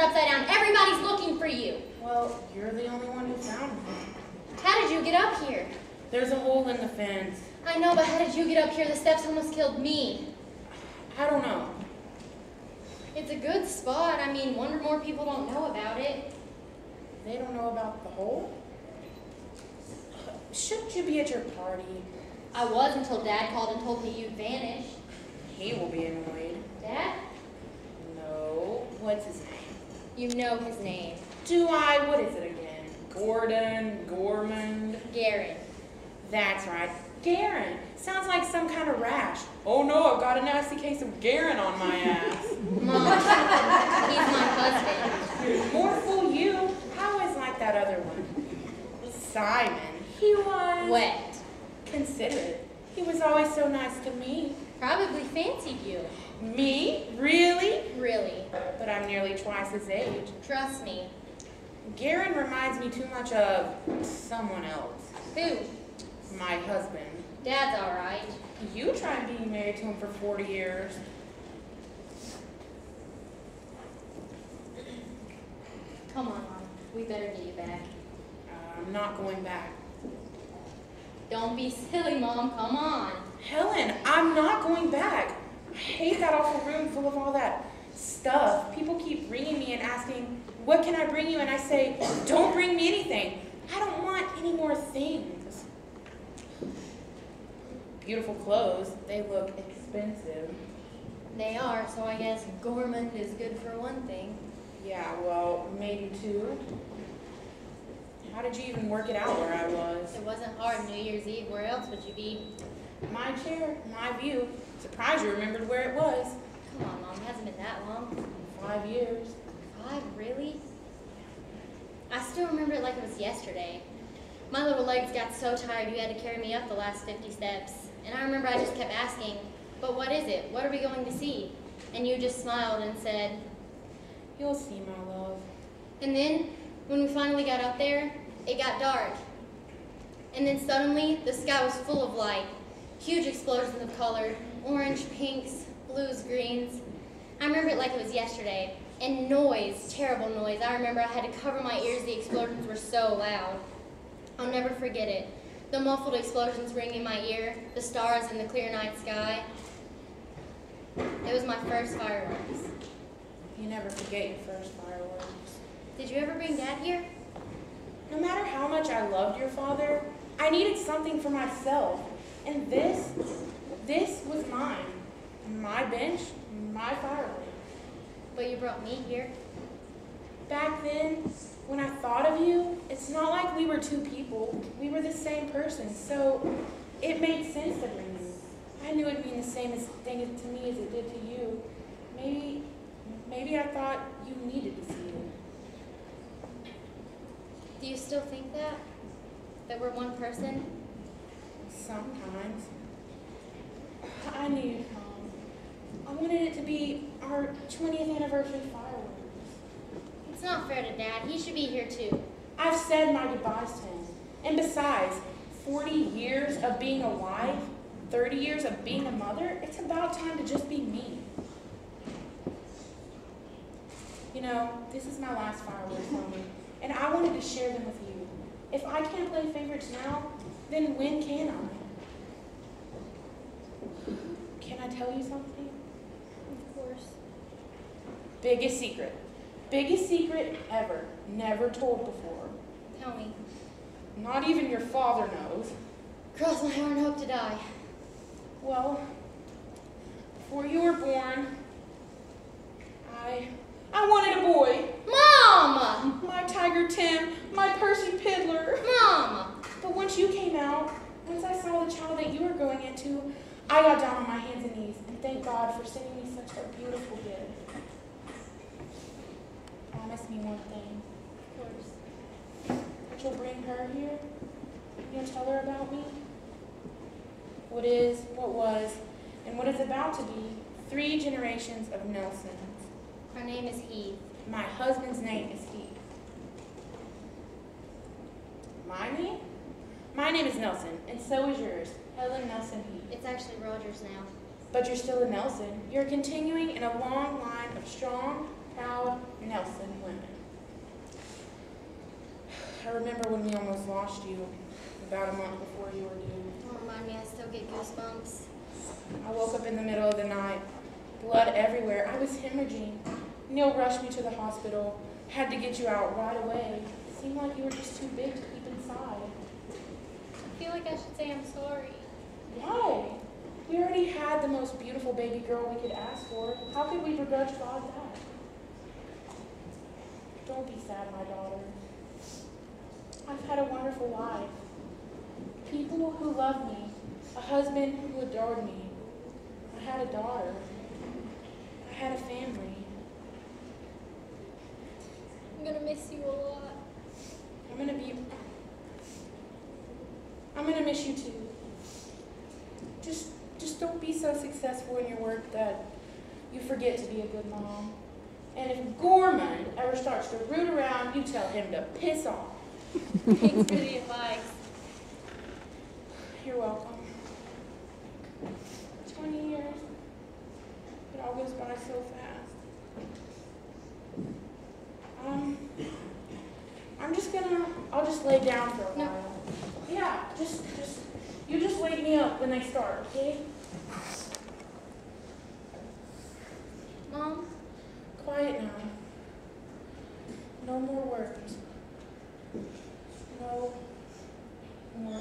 upside down. Everybody's looking for you. Well, you're the only one who found me. How did you get up here? There's a hole in the fence. I know, but how did you get up here? The steps almost killed me. I don't know. It's a good spot. I mean, wonder more people don't know about it. They don't know about the hole? Shouldn't you be at your party? I was until Dad called and told me you'd vanished. He will be annoyed. Dad? No. What's his name? You know his name. Do I? What is it again? Gordon? Gormand? Garen. That's right. Garen. Sounds like some kind of rash. Oh no, I've got a nasty case of Garen on my ass. Mom, he's my husband. More fool you. I always liked that other one. Simon. He was... Wet. Considerate. He was always so nice to me. Probably fancied you. Me? Really? Really. But I'm nearly twice his age. Trust me. Garen reminds me too much of someone else. Who? My husband. Dad's all right. You tried being married to him for 40 years. Come on, Mom. We better get you back. I'm not going back. Don't be silly, Mom. Come on. Helen, I'm not going back. I hate that awful room full of all that stuff. People keep ringing me and asking, what can I bring you? And I say, don't bring me anything. I don't want any more things. Beautiful clothes. They look expensive. They are, so I guess Gormand is good for one thing. Yeah, well, maybe two. How did you even work it out where I was? It wasn't hard. New Year's Eve. Where else would you be? My chair, my view. Surprised you remembered where it was. Come on, Mom. It hasn't been that long. 5 years. 5? Really? I still remember it like it was yesterday. My little legs got so tired you had to carry me up the last 50 steps. And I remember I just kept asking, but what is it? What are we going to see? And you just smiled and said, You'll see, my love. And then, when we finally got up there, it got dark. And then suddenly, the sky was full of light. Huge explosions of color, orange, pinks, blues, greens. I remember it like it was yesterday. And noise, terrible noise. I remember I had to cover my ears. The explosions were so loud. I'll never forget it. The muffled explosions ringing in my ear, the stars in the clear night sky. It was my first fireworks. You never forget your first fireworks. Did you ever bring Dad here? No matter how much I loved your father, I needed something for myself. And this was mine. My bench, my fireworks. But you brought me here. Back then, when I thought of you, it's not like we were two people. We were the same person, so it made sense to bring you. I knew it'd mean the same thing to me as it did to you. Maybe I thought you needed to see it. Do you still think that? That we're one person? Sometimes. I knew you'd come. I wanted it to be our 20th anniversary fireworks. It's not fair to Dad. He should be here too. I've said my goodbyes to him. And besides, 40 years of being a wife, 30 years of being a mother, it's about time to just be me. You know, this is my last fireworks moment, and I wanted to share them with you. If I can't play favorites now, then when can I? Can I tell you something? Of course. Biggest secret. Biggest secret ever. Never told before. Tell me. Not even your father knows. Cross my heart and hope to die. Well, before you were born, I wanted a boy. Mom! My Tiger Tim, my Percy Piddler. Mom! But once you came out, once I saw the child that you were going into, I got down on my hands and knees and thank God for sending me such a beautiful gift. Promise me one thing. Of course. That you'll bring her here. You'll tell her about me. What is, what was, and what is about to be 3 generations of Nelsons. Her name is Heath. My husband's name is Heath. My name? My name is Nelson, and so is yours, Helen Nelson Heath. It's actually Rogers now. But you're still a Nelson. You're continuing in a long line of strong, Proud Nelson women. I remember when we almost lost you about a month before you were due. Don't remind me, I still get goosebumps. I woke up in the middle of the night, blood everywhere. I was hemorrhaging. Neil rushed me to the hospital, had to get you out right away. It seemed like you were just too big to keep inside. I feel like I should say I'm sorry. Why? We already had the most beautiful baby girl we could ask for. How could we begrudge God that? Don't be sad, my daughter. I've had a wonderful life. People who loved me, a husband who adored me. I had a daughter. I had a family. I'm gonna miss you a lot. I'm gonna miss you too. Just don't be so successful in your work that you forget to be a good mom. And if Gorman ever starts to root around, you tell him to piss off. Thanks for the advice. You're welcome. 20 years. It all goes by so fast. I'll just lay down for a No. while. Yeah, you just wake me up when they start, okay? Mom? Quiet now. No more words. No more.